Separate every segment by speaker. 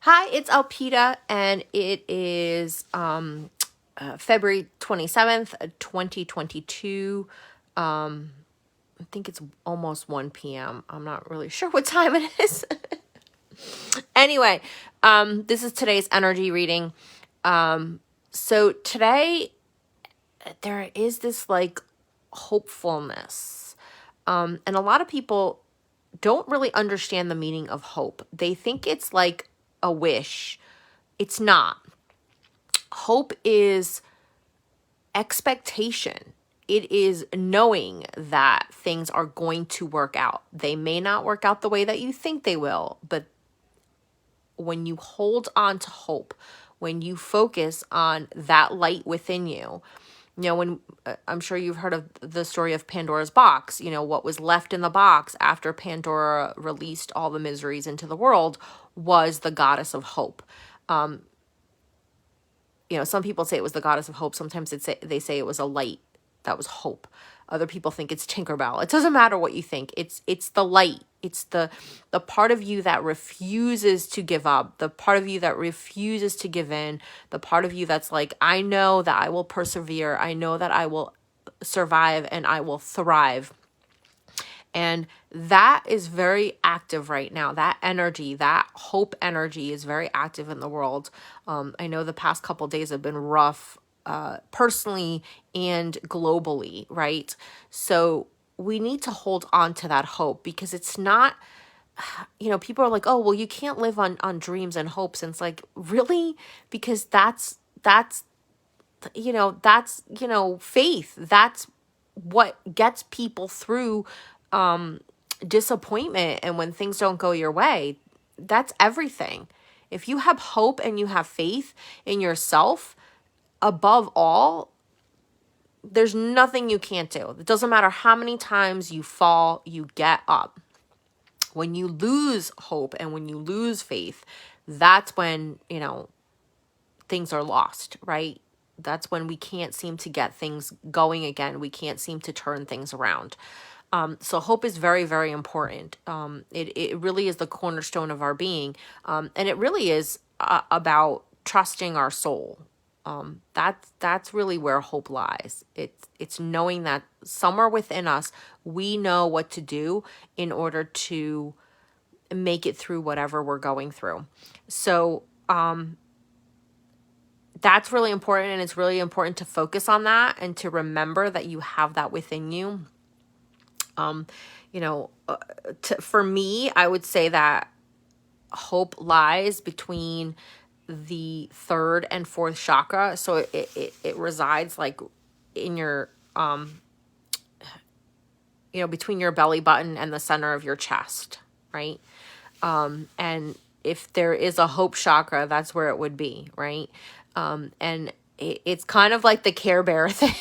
Speaker 1: Hi, it's Alpita, and it is February 27th, 2022. I think it's almost 1 p.m. I'm not really sure what time it is. Anyway, this is today's energy reading. So today, there is this like hopefulness. And a lot of people don't really understand the meaning of hope. They think it's like a wish. It's not. Hope is expectation. It is knowing that things are going to work out. They may not work out the way that you think they will, but when you hold on to hope, when you focus on that light within you, when I'm sure you've heard of the story of Pandora's box, what was left in the box after Pandora released all the miseries into the world was the goddess of hope. Some people say it was the goddess of hope. Sometimes they say it was a light that was hope. Other people think it's Tinkerbell. It doesn't matter what you think. It's the light. It's the part of you that refuses to give up, the part of you that refuses to give in, the part of you that's like, I know that I will persevere. I know that I will survive and I will thrive. And that is very active right now. That energy, that hope energy is very active in the world. I know the past couple of days have been rough, personally and globally, right? So we need to hold on to that hope, because it's not, people are like, oh, well, you can't live on dreams and hopes. And it's like, really? Because that's faith. That's what gets people through disappointment, and when things don't go your way. That's everything. If you have hope and you have faith in yourself, above all, there's nothing you can't do. It doesn't matter how many times you fall, you get up. When you lose hope and when you lose faith, that's when, things are lost, right? That's when we can't seem to get things going again. We can't seem to turn things around. So hope is very, very important. It really is the cornerstone of our being. And it really is about trusting our soul. That's really where hope lies. It's knowing that somewhere within us, we know what to do in order to make it through whatever we're going through. So, that's really important, and it's really important to focus on that and to remember that you have that within you. For me, I would say that hope lies between the third and fourth chakra. So it resides like in your, between your belly button and the center of your chest, right? And if there is a hope chakra, that's where it would be, right? And it's kind of like the Care Bear thing.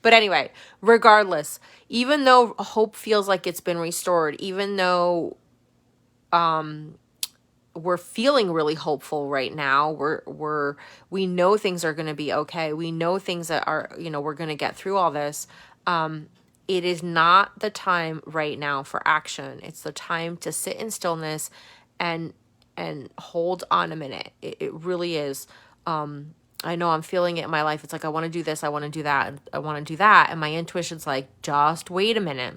Speaker 1: But anyway, regardless, even though hope feels like it's been restored, even though we're feeling really hopeful right now, we know things are going to be okay. We know things that are, we're going to get through all this. It is not the time right now for action. It's the time to sit in stillness and hold on a minute. It really is. I know I'm feeling it in my life. It's like, I want to do this, I want to do that, I want to do that. And my intuition's like, just wait a minute.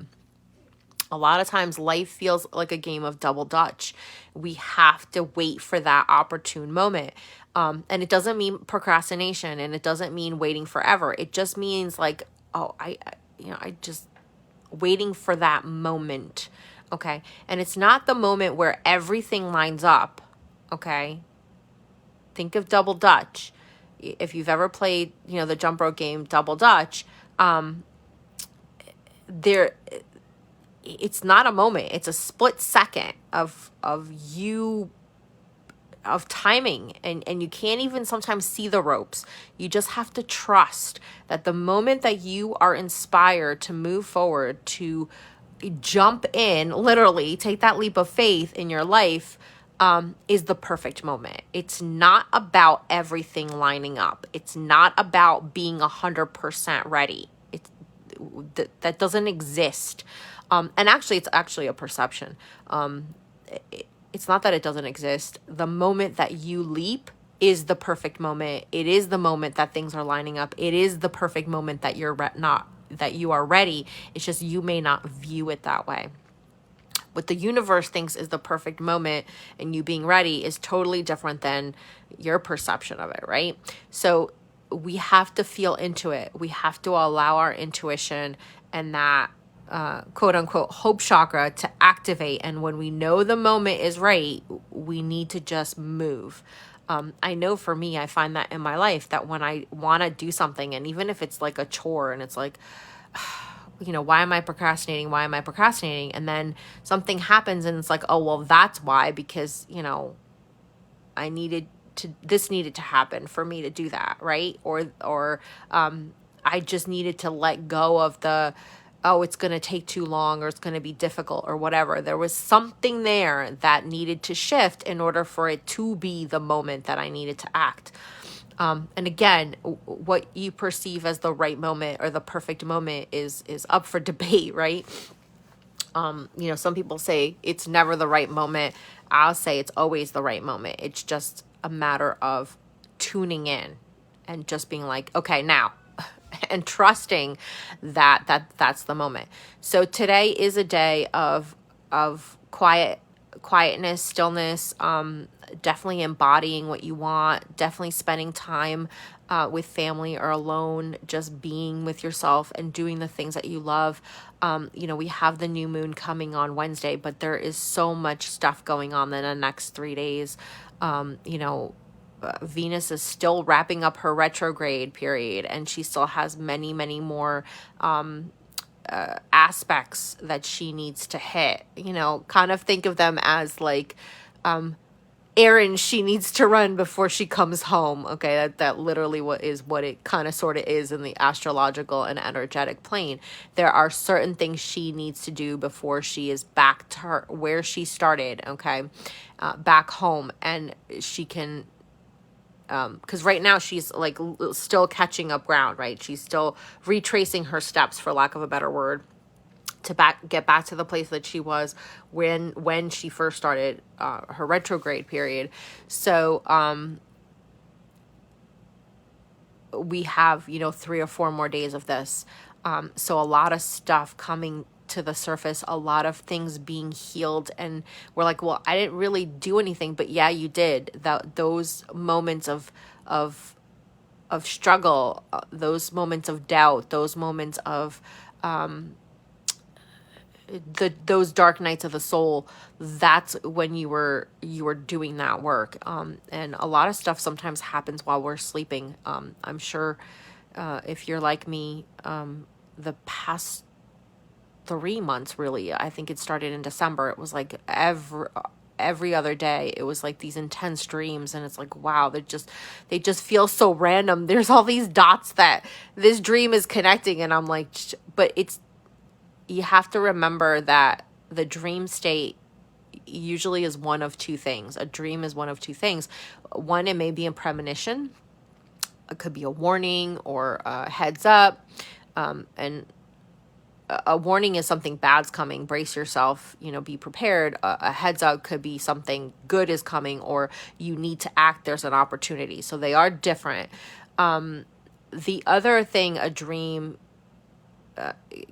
Speaker 1: A lot of times life feels like a game of double dutch. We have to wait for that opportune moment. And it doesn't mean procrastination, and it doesn't mean waiting forever. It just means like, oh, I just waiting for that moment. Okay. And it's not the moment where everything lines up. Okay. Think of double dutch. If you've ever played, the jump rope game Double Dutch, it's not a moment. It's a split second of timing, and you can't even sometimes see the ropes. You just have to trust that the moment that you are inspired to move forward, to jump in, literally take that leap of faith in your life, is the perfect moment. It's not about everything lining up. It's not about being 100% ready. That doesn't exist. And actually, it's actually a perception. it's not that it doesn't exist. The moment that you leap is the perfect moment. It is the moment that things are lining up. It is the perfect moment that that you are ready. It's just you may not view it that way. What the universe thinks is the perfect moment and you being ready is totally different than your perception of it, right? So we have to feel into it. We have to allow our intuition and that quote unquote hope chakra to activate. And when we know the moment is right, we need to just move. I know for me, I find that in my life that when I want to do something, and even if it's like a chore and it's like, why am I procrastinating? Why am I procrastinating? And then something happens and it's like, oh, well, that's why, because, this needed to happen for me to do that. Right. Or I just needed to let go of it's going to take too long or it's going to be difficult or whatever. There was something there that needed to shift in order for it to be the moment that I needed to act. And again, what you perceive as the right moment or the perfect moment is up for debate, right? Some people say it's never the right moment. I'll say it's always the right moment. It's just a matter of tuning in and just being like, okay, now, and trusting that's the moment. So today is a day of quietness, stillness, definitely embodying what you want, definitely spending time with family or alone, just being with yourself and doing the things that you love. We have the new moon coming on Wednesday, but there is so much stuff going on in the next 3 days. Venus is still wrapping up her retrograde period, and she still has many, many more aspects that she needs to hit. Kind of think of them as like errands she needs to run before she comes home. Okay, that literally what it kind of sort of is in the astrological and energetic plane. There are certain things she needs to do before she is back to where she started. Okay, back home, and she can. Because right now she's like still catching up ground, right? She's still retracing her steps, for lack of a better word, to get back to the place that she was when she first started her retrograde period. So we have 3 or 4 more days of this. So a lot of stuff coming to the surface, a lot of things being healed, and we're like, well, I didn't really do anything, but yeah, you did. Those moments of struggle, those moments of doubt, those moments of those dark nights of the soul, that's when you were doing that work. And a lot of stuff sometimes happens while we're sleeping. I'm sure if you're like me, the past 3 months, really, I think it started in December, it was like every other day it was like these intense dreams, and it's like, wow, they just feel so random. There's all these dots that this dream is connecting, and I'm like, but you have to remember that the dream state usually is one of 2 things. A dream is one of 2 things. One, it may be a premonition. It could be a warning or a heads up. And a warning is something bad's coming. Brace yourself, be prepared. A heads up could be something good is coming, or you need to act. There's an opportunity. So they are different. The other thing a dream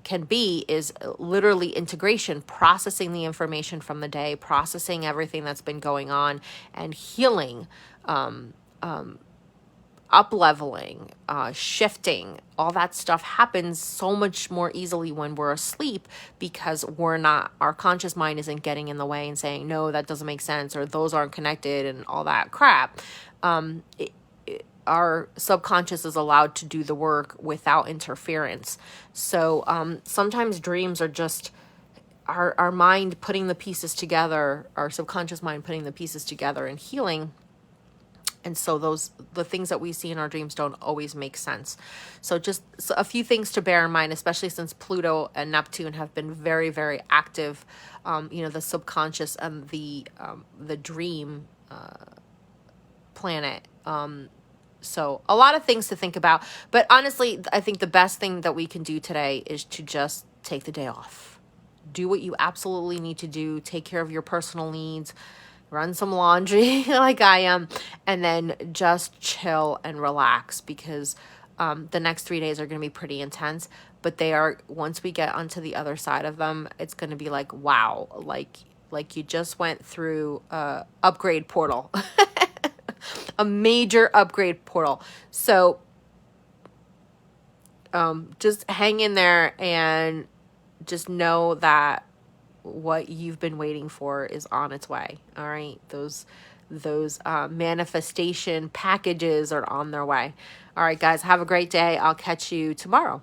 Speaker 1: can be is literally integration, processing the information from the day, processing everything that's been going on, and healing, up-leveling, shifting. All that stuff happens so much more easily when we're asleep, because our conscious mind isn't getting in the way and saying, no, that doesn't make sense, or those aren't connected, and all that crap. Our subconscious is allowed to do the work without interference. So sometimes dreams are just our mind putting the pieces together, our subconscious mind putting the pieces together and healing. And so the things that we see in our dreams don't always make sense. So just a few things to bear in mind, especially since Pluto and Neptune have been very, very active. The subconscious and the dream planet. So a lot of things to think about. But honestly, I think the best thing that we can do today is to just take the day off. Do what you absolutely need to do. Take care of your personal needs. run some laundry like I am, and then just chill and relax, because the next 3 days are going to be pretty intense, but they are, once we get onto the other side of them, it's going to be like, wow, like you just went through a upgrade portal, a major upgrade portal. So just hang in there and just know that what you've been waiting for is on its way. All right. Those manifestation packages are on their way. All right, guys, have a great day. I'll catch you tomorrow.